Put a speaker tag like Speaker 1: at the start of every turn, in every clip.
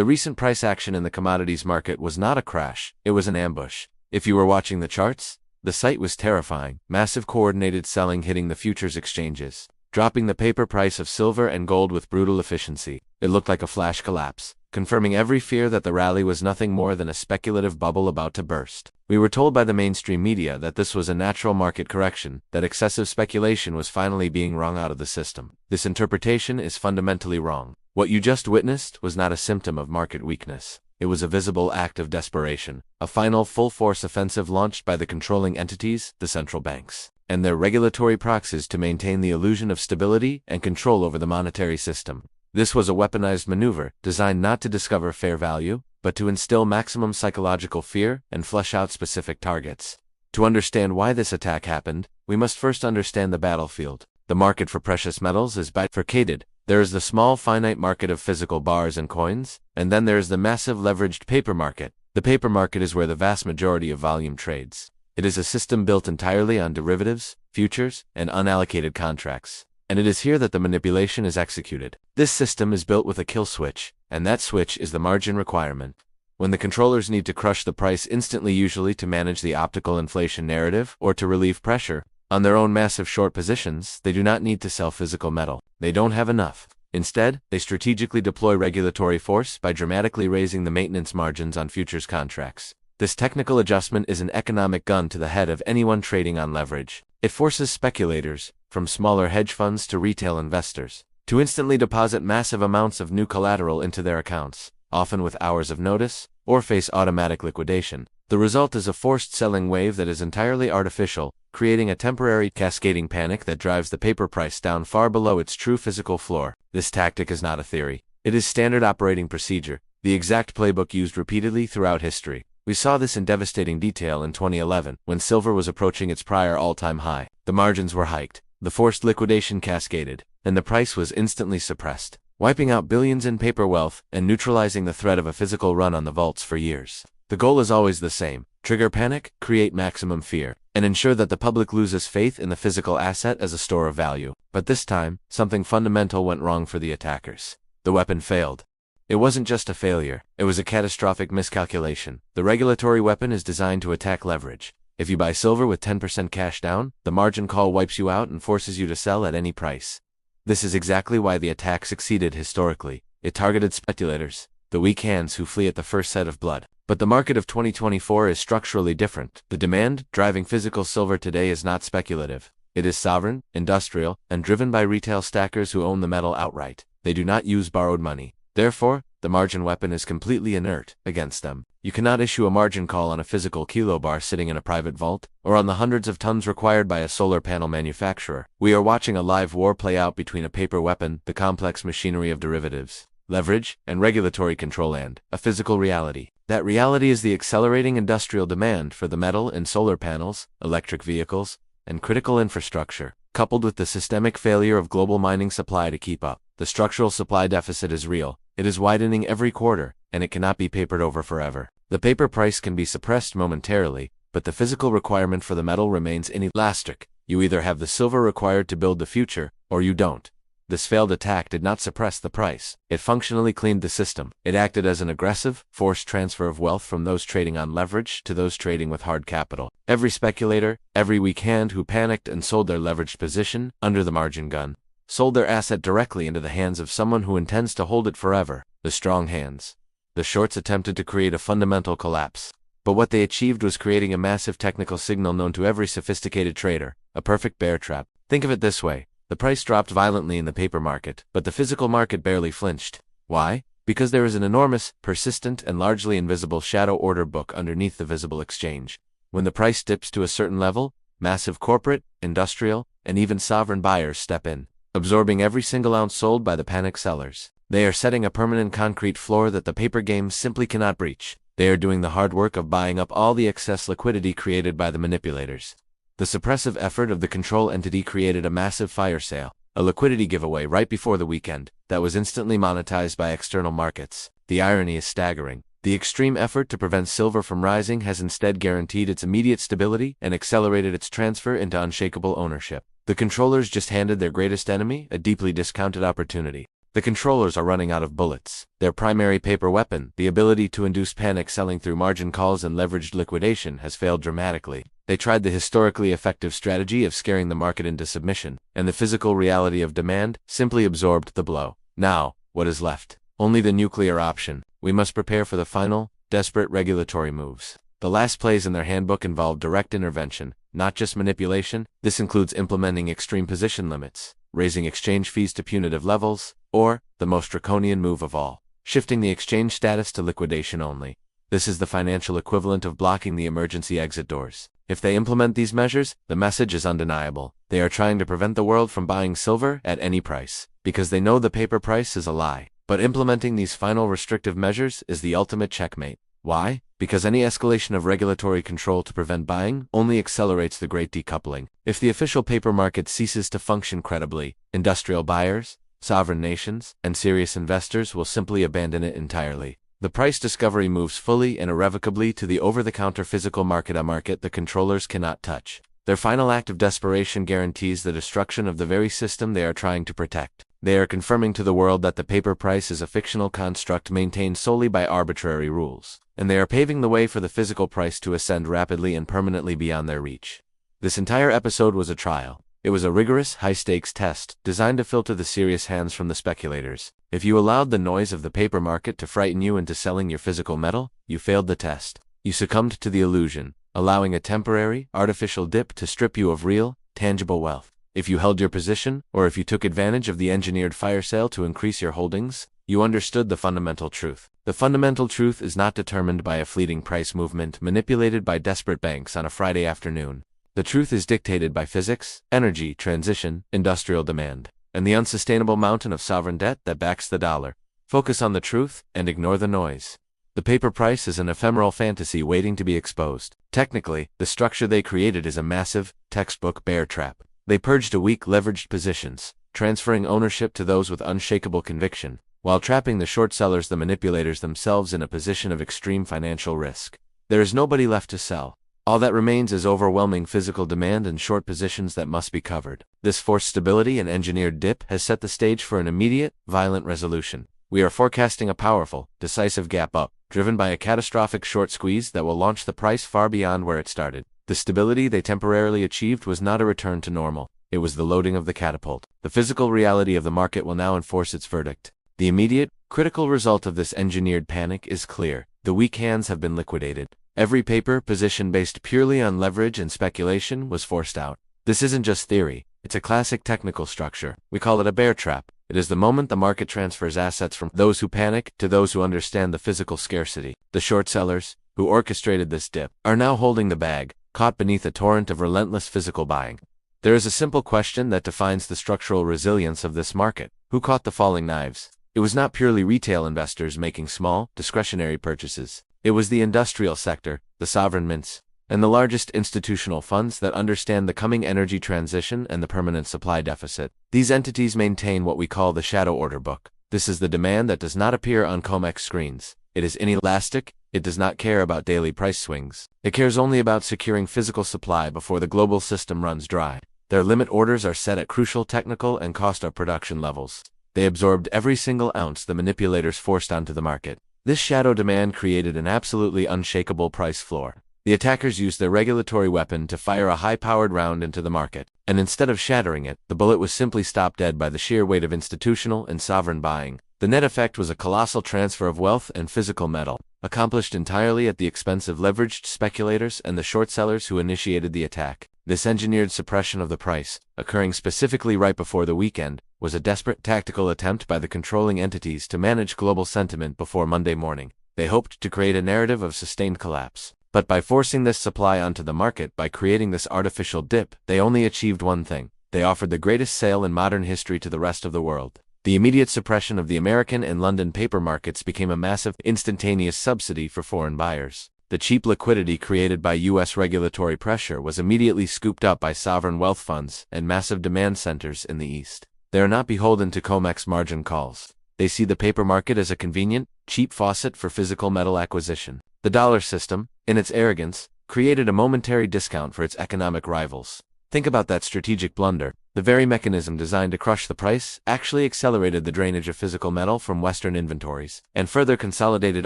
Speaker 1: The recent price action in the commodities market was not a crash, it was an ambush. If you were watching the charts, the sight was terrifying. Massive coordinated selling hitting the futures exchanges, dropping the paper price of silver and gold with brutal efficiency. It looked like a flash collapse, confirming every fear that the rally was nothing more than a speculative bubble about to burst. We were told by the mainstream media that this was a natural market correction, that excessive speculation was finally being wrung out of the system. This interpretation is fundamentally wrong. What you just witnessed was not a symptom of market weakness. It was a visible act of desperation, a final full-force offensive launched by the controlling entities, the central banks, and their regulatory proxies to maintain the illusion of stability and control over the monetary system. This was a weaponized maneuver, designed not to discover fair value, but to instill maximum psychological fear and flesh out specific targets. To understand why this attack happened, we must first understand the battlefield. The market for precious metals is bifurcated. There is the small finite market of physical bars and coins, and then there is the massive leveraged paper market. The paper market is where the vast majority of volume trades. It is a system built entirely on derivatives, futures, and unallocated contracts. And it is here that the manipulation is executed. This system is built with a kill switch, and that switch is the margin requirement. When the controllers need to crush the price instantly, usually to manage the optical inflation narrative or to relieve pressure on their own massive short positions, they do not need to sell physical metal. They don't have enough. Instead, they strategically deploy regulatory force by dramatically raising the maintenance margins on futures contracts. This technical adjustment is an economic gun to the head of anyone trading on leverage. It forces speculators, from smaller hedge funds to retail investors, to instantly deposit massive amounts of new collateral into their accounts, often with hours of notice, or face automatic liquidation. The result is a forced selling wave that is entirely artificial, creating a temporary cascading panic that drives the paper price down far below its true physical floor. This tactic is not a theory. It is standard operating procedure, the exact playbook used repeatedly throughout history. We saw this in devastating detail in 2011, when silver was approaching its prior all-time high. The margins were hiked, the forced liquidation cascaded, and the price was instantly suppressed, wiping out billions in paper wealth and neutralizing the threat of a physical run on the vaults for years. The goal is always the same: trigger panic, create maximum fear, and ensure that the public loses faith in the physical asset as a store of value. But this time, something fundamental went wrong for the attackers. The weapon failed. It wasn't just a failure, it was a catastrophic miscalculation. The regulatory weapon is designed to attack leverage. If you buy silver with 10% cash down, the margin call wipes you out and forces you to sell at any price. This is exactly why the attack succeeded historically. It targeted speculators, the weak hands who flee at the first sight of blood. But the market of 2024 is structurally different. The demand driving physical silver today is not speculative. It is sovereign, industrial, and driven by retail stackers who own the metal outright. They do not use borrowed money. Therefore, the margin weapon is completely inert against them. You cannot issue a margin call on a physical kilobar sitting in a private vault, or on the hundreds of tons required by a solar panel manufacturer. We are watching a live war play out between a paper weapon, the complex machinery of derivatives, leverage, and regulatory control, and a physical reality. That reality is the accelerating industrial demand for the metal in solar panels, electric vehicles, and critical infrastructure, coupled with the systemic failure of global mining supply to keep up. The structural supply deficit is real. It is widening every quarter, and it cannot be papered over forever. The paper price can be suppressed momentarily, but the physical requirement for the metal remains inelastic. You either have the silver required to build the future, or you don't. This failed attack did not suppress the price. It functionally cleaned the system. It acted as an aggressive, forced transfer of wealth from those trading on leverage to those trading with hard capital. Every speculator, every weak hand who panicked and sold their leveraged position under the margin gun, sold their asset directly into the hands of someone who intends to hold it forever, the strong hands. The shorts attempted to create a fundamental collapse, but what they achieved was creating a massive technical signal known to every sophisticated trader, a perfect bear trap. Think of it this way. The price dropped violently in the paper market, but the physical market barely flinched. Why? Because there is an enormous, persistent, and largely invisible shadow order book underneath the visible exchange. When the price dips to a certain level, massive corporate, industrial, and even sovereign buyers step in, absorbing every single ounce sold by the panic sellers. They are setting a permanent concrete floor that the paper game simply cannot breach. They are doing the hard work of buying up all the excess liquidity created by the manipulators. The suppressive effort of the control entity created a massive fire sale, a liquidity giveaway right before the weekend, that was instantly monetized by external markets. The irony is staggering. The extreme effort to prevent silver from rising has instead guaranteed its immediate stability and accelerated its transfer into unshakable ownership. The controllers just handed their greatest enemy a deeply discounted opportunity. The controllers are running out of bullets. Their primary paper weapon, the ability to induce panic selling through margin calls and leveraged liquidation, has failed dramatically. They tried the historically effective strategy of scaring the market into submission, and the physical reality of demand simply absorbed the blow. Now, what is left? Only the nuclear option. We must prepare for the final, desperate regulatory moves. The last plays in their handbook involve direct intervention, not just manipulation. This includes implementing extreme position limits, raising exchange fees to punitive levels, or, the most draconian move of all, shifting the exchange status to liquidation only. This is the financial equivalent of blocking the emergency exit doors. If they implement these measures, the message is undeniable. They are trying to prevent the world from buying silver at any price, because they know the paper price is a lie. But implementing these final restrictive measures is the ultimate checkmate. Why? Because any escalation of regulatory control to prevent buying only accelerates the great decoupling. If the official paper market ceases to function credibly, industrial buyers, sovereign nations, and serious investors will simply abandon it entirely. The price discovery moves fully and irrevocably to the over-the-counter physical market, a market the controllers cannot touch. Their final act of desperation guarantees the destruction of the very system they are trying to protect. They are confirming to the world that the paper price is a fictional construct maintained solely by arbitrary rules, and they are paving the way for the physical price to ascend rapidly and permanently beyond their reach. This entire episode was a trial. It was a rigorous, high-stakes test, designed to filter the serious hands from the speculators. If you allowed the noise of the paper market to frighten you into selling your physical metal, you failed the test. You succumbed to the illusion, allowing a temporary, artificial dip to strip you of real, tangible wealth. If you held your position, or if you took advantage of the engineered fire sale to increase your holdings, you understood the fundamental truth. The fundamental truth is not determined by a fleeting price movement manipulated by desperate banks on a Friday afternoon. The truth is dictated by physics, energy, transition, industrial demand, and the unsustainable mountain of sovereign debt that backs the dollar. Focus on the truth and ignore the noise. The paper price is an ephemeral fantasy waiting to be exposed. Technically, the structure they created is a massive, textbook bear trap. They purged weak, leveraged positions, transferring ownership to those with unshakable conviction, while trapping the short sellers, the manipulators themselves, in a position of extreme financial risk. There is nobody left to sell. All that remains is overwhelming physical demand and short positions that must be covered. This forced stability and engineered dip has set the stage for an immediate, violent resolution. We are forecasting a powerful, decisive gap up, driven by a catastrophic short squeeze that will launch the price far beyond where it started. The stability they temporarily achieved was not a return to normal. It was the loading of the catapult. The physical reality of the market will now enforce its verdict. The immediate, critical result of this engineered panic is clear. The weak hands have been liquidated. Every paper position based purely on leverage and speculation was forced out. This isn't just theory. It's a classic technical structure. We call it a bear trap. It is the moment the market transfers assets from those who panic to those who understand the physical scarcity. The short sellers, who orchestrated this dip, are now holding the bag, caught beneath a torrent of relentless physical buying. There is a simple question that defines the structural resilience of this market. Who caught the falling knives? It was not purely retail investors making small, discretionary purchases. It was the industrial sector, the sovereign mints, and the largest institutional funds that understand the coming energy transition and the permanent supply deficit. These entities maintain what we call the shadow order book. This is the demand that does not appear on COMEX screens. It is inelastic. It does not care about daily price swings. It cares only about securing physical supply before the global system runs dry. Their limit orders are set at crucial technical and cost of production levels. They absorbed every single ounce the manipulators forced onto the market. This shadow demand created an absolutely unshakable price floor. The attackers used their regulatory weapon to fire a high-powered round into the market, and instead of shattering it, the bullet was simply stopped dead by the sheer weight of institutional and sovereign buying. The net effect was a colossal transfer of wealth and physical metal, accomplished entirely at the expense of leveraged speculators and the short sellers who initiated the attack. This engineered suppression of the price, occurring specifically right before the weekend, was a desperate tactical attempt by the controlling entities to manage global sentiment before Monday morning. They hoped to create a narrative of sustained collapse. But by forcing this supply onto the market, by creating this artificial dip, they only achieved one thing. They offered the greatest sale in modern history to the rest of the world. The immediate suppression of the American and London paper markets became a massive, instantaneous subsidy for foreign buyers. The cheap liquidity created by U.S. regulatory pressure was immediately scooped up by sovereign wealth funds and massive demand centers in the East. They are not beholden to COMEX margin calls. They see the paper market as a convenient, cheap faucet for physical metal acquisition. The dollar system, in its arrogance, created a momentary discount for its economic rivals. Think about that strategic blunder. The very mechanism designed to crush the price actually accelerated the drainage of physical metal from Western inventories, and further consolidated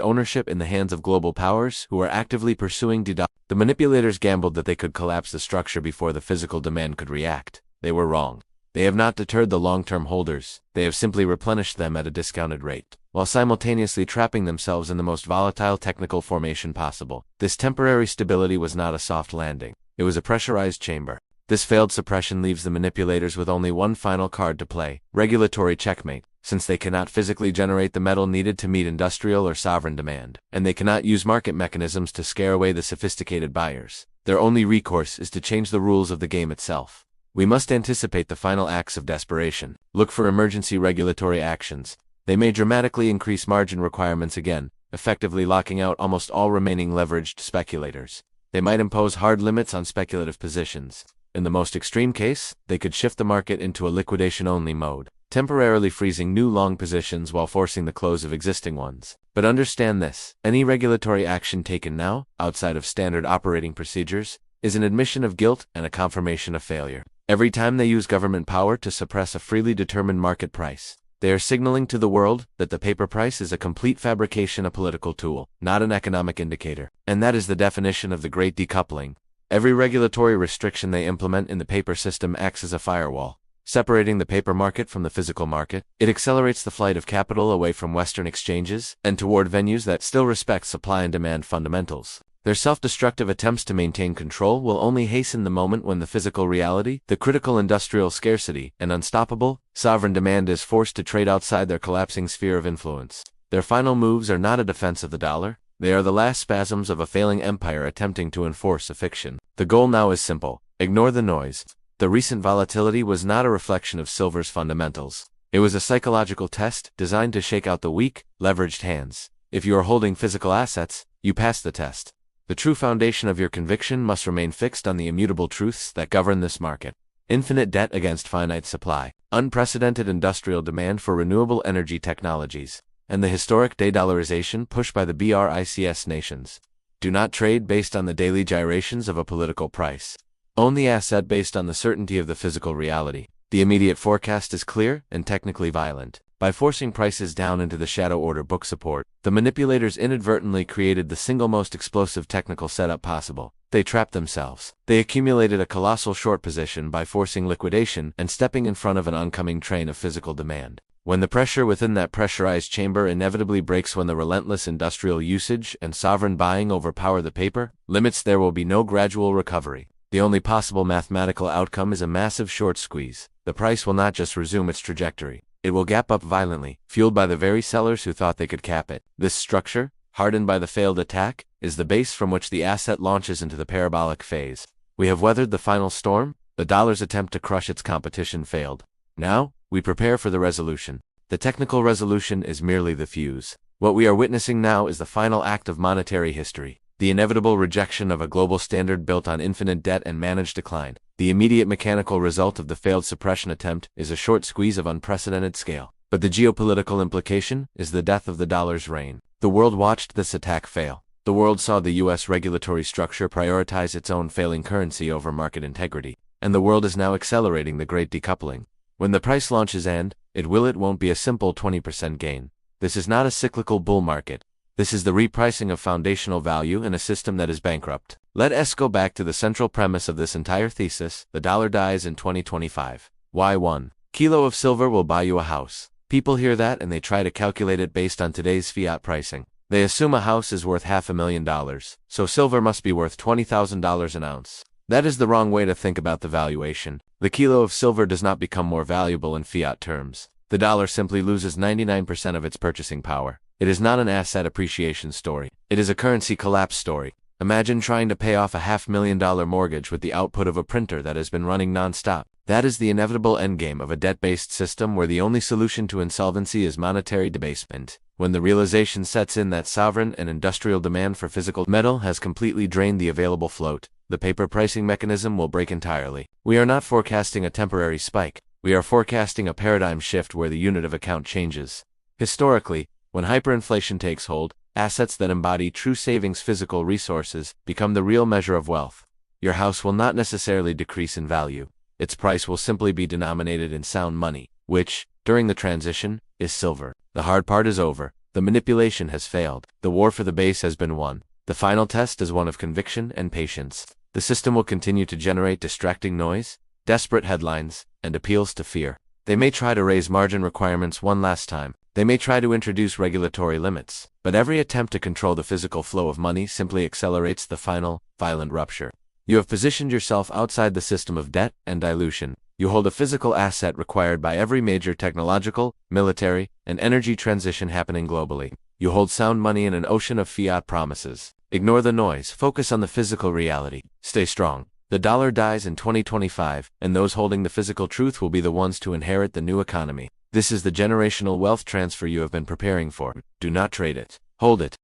Speaker 1: ownership in the hands of global powers who are actively pursuing decoupling. The manipulators gambled that they could collapse the structure before the physical demand could react. They were wrong. They have not deterred the long-term holders, they have simply replenished them at a discounted rate, while simultaneously trapping themselves in the most volatile technical formation possible. This temporary stability was not a soft landing. It was a pressurized chamber. This failed suppression leaves the manipulators with only one final card to play: regulatory checkmate, since they cannot physically generate the metal needed to meet industrial or sovereign demand, and they cannot use market mechanisms to scare away the sophisticated buyers. Their only recourse is to change the rules of the game itself. We must anticipate the final acts of desperation. Look for emergency regulatory actions. They may dramatically increase margin requirements again, effectively locking out almost all remaining leveraged speculators. They might impose hard limits on speculative positions. In the most extreme case, they could shift the market into a liquidation-only mode, temporarily freezing new long positions while forcing the close of existing ones. But understand this: any regulatory action taken now, outside of standard operating procedures, is an admission of guilt and a confirmation of failure. Every time they use government power to suppress a freely determined market price, they are signaling to the world that the paper price is a complete fabrication, a political tool, not an economic indicator. And that is the definition of the Great Decoupling. Every regulatory restriction they implement in the paper system acts as a firewall, separating the paper market from the physical market. It accelerates the flight of capital away from Western exchanges and toward venues that still respect supply and demand fundamentals. Their self-destructive attempts to maintain control will only hasten the moment when the physical reality, the critical industrial scarcity, and unstoppable, sovereign demand is forced to trade outside their collapsing sphere of influence. Their final moves are not a defense of the dollar. They are the last spasms of a failing empire attempting to enforce a fiction. The goal now is simple: ignore the noise. The recent volatility was not a reflection of silver's fundamentals. It was a psychological test designed to shake out the weak, leveraged hands. If you are holding physical assets, you pass the test. The true foundation of your conviction must remain fixed on the immutable truths that govern this market: infinite debt against finite supply, unprecedented industrial demand for renewable energy technologies, and the historic de-dollarization pushed by the BRICS nations. Do not trade based on the daily gyrations of a political price. Own the asset based on the certainty of the physical reality. The immediate forecast is clear and technically violent. By forcing prices down into the shadow order book support, the manipulators inadvertently created the single most explosive technical setup possible. They trapped themselves. They accumulated a colossal short position by forcing liquidation and stepping in front of an oncoming train of physical demand. When the pressure within that pressurized chamber inevitably breaks, when the relentless industrial usage and sovereign buying overpower the paper limits, there will be no gradual recovery. The only possible mathematical outcome is a massive short squeeze. The price will not just resume its trajectory. It will gap up violently, fueled by the very sellers who thought they could cap it. This structure, hardened by the failed attack, is the base from which the asset launches into the parabolic phase. We have weathered the final storm. The dollar's attempt to crush its competition failed. Now, we prepare for the resolution. The technical resolution is merely the fuse. What we are witnessing now is the final act of monetary history. The inevitable rejection of a global standard built on infinite debt and managed decline. The immediate mechanical result of the failed suppression attempt is a short squeeze of unprecedented scale. But the geopolitical implication is the death of the dollar's reign. The world watched this attack fail. The world saw the U.S. regulatory structure prioritize its own failing currency over market integrity. And the world is now accelerating the Great Decoupling. When the price launches, and it won't be a simple 20% gain. This is not a cyclical bull market. This is the repricing of foundational value in a system that is bankrupt. Let us go back to the central premise of this entire thesis: the dollar dies in 2025. Why 1 kilo of silver will buy you a house? People hear that and they try to calculate it based on today's fiat pricing. They assume a house is worth $500,000, so silver must be worth $20,000 an ounce. That is the wrong way to think about the valuation. The kilo of silver does not become more valuable in fiat terms. The dollar simply loses 99% of its purchasing power. It is not an asset appreciation story. It is a currency collapse story. Imagine trying to pay off a $500,000 mortgage with the output of a printer that has been running non-stop. That is the inevitable endgame of a debt-based system where the only solution to insolvency is monetary debasement. When the realization sets in that sovereign and industrial demand for physical metal has completely drained the available float, the paper pricing mechanism will break entirely. We are not forecasting a temporary spike. We are forecasting a paradigm shift where the unit of account changes. Historically, when hyperinflation takes hold, assets that embody true savings, physical resources, become the real measure of wealth. Your house will not necessarily decrease in value. Its price will simply be denominated in sound money, which, during the transition, is silver. The hard part is over. The manipulation has failed. The war for the base has been won. The final test is one of conviction and patience. The system will continue to generate distracting noise, desperate headlines, and appeals to fear. They may try to raise margin requirements one last time. They may try to introduce regulatory limits. But every attempt to control the physical flow of money simply accelerates the final, violent rupture. You have positioned yourself outside the system of debt and dilution. You hold a physical asset required by every major technological, military, and energy transition happening globally. You hold sound money in an ocean of fiat promises. Ignore the noise, focus on the physical reality. Stay strong. The dollar dies in 2025, and those holding the physical truth will be the ones to inherit the new economy. This is the generational wealth transfer you have been preparing for. Do not trade it. Hold it.